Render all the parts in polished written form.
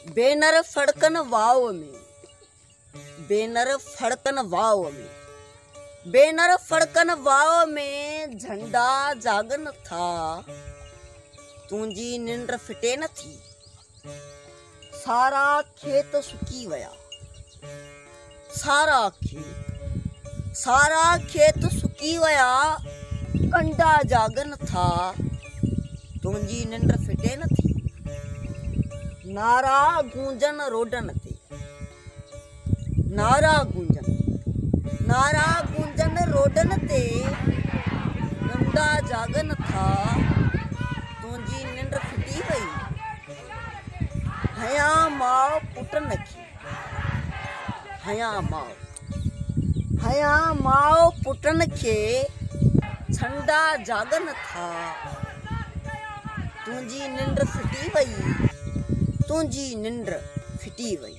Banner फड़कन वाव में, banner फड़कन वाव में, banner फड़कन वाव में झंडा जागन था, तुंजी निंद्र फिटे न थी। सारा खेत सुकी वया, सारा खेत सुकी वया, कंडा जागन था, तुंजी निंद्र फिटे न थी। नारा गूंजन रोडन ते, नारा गूंजन रोडन ते, कंडा जागन था, तुंजी निंद्र फिटी वई। हया माओ पुटन की, हया माओ पुटन के झंडा जागन था, तुंजी निंद्र फिटी वई, तुंजी निंद्र फिटी वई।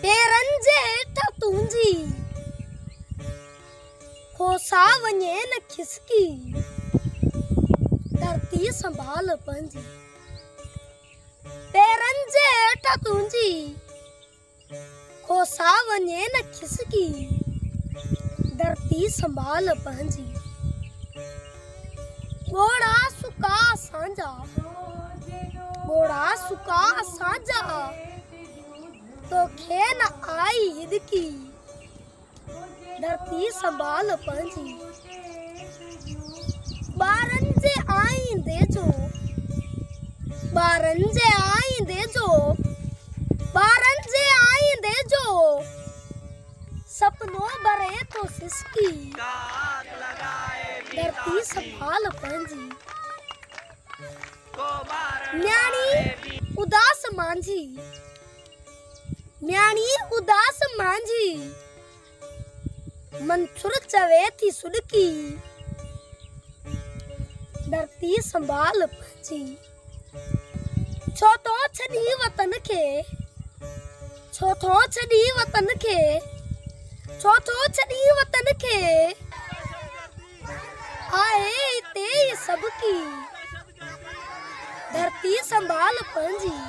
पेरनि जे हेठि तुंहिंजी खोसा वञे न खिसकी, धरती संभाल पंहिंजी। पेरनि जे हेठि तुंहिंजी खोसा वञे न खिसकी, धरती संभाल पंहिंजी। घोड़ा सुका असांजा, घोड़ा सुका असांजा, तोखे न आई हिदकी, धरती संभाल पंहिंजी। ॿारनि जे आईंदे जो, ॿारनि जे आईंदे जो, ॿारनि जे आईंदे जो, सपनो भरे तो सिसकी, धरती संभाल पंहिंजी। न्याणी उदास मांझी, न्याणी उदास मांझी, मंसूर चवे थी सुडकी, धरती संभाल पंहिंजी। छो तो छॾी वतन खे, छो तो छॾी वतन खे, छो तो छॾी वतन खे, आए हिते सभ की, धरती संभाल पंहिंजी।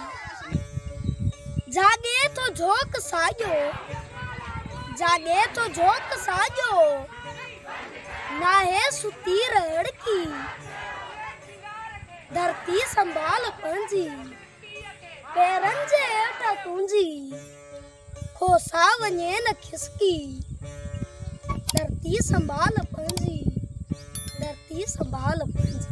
जागे तो झोंक साॼो, जागे तो झोंक साॼो, नाहे सुती रहण की, धरती संभाल पंहिंजी। पेरनि जे हेठि तुंहिंजी खोसा वञे न खिसकी, धरती संभाल पंहिंजी, धरती संभाल पंहिंजी।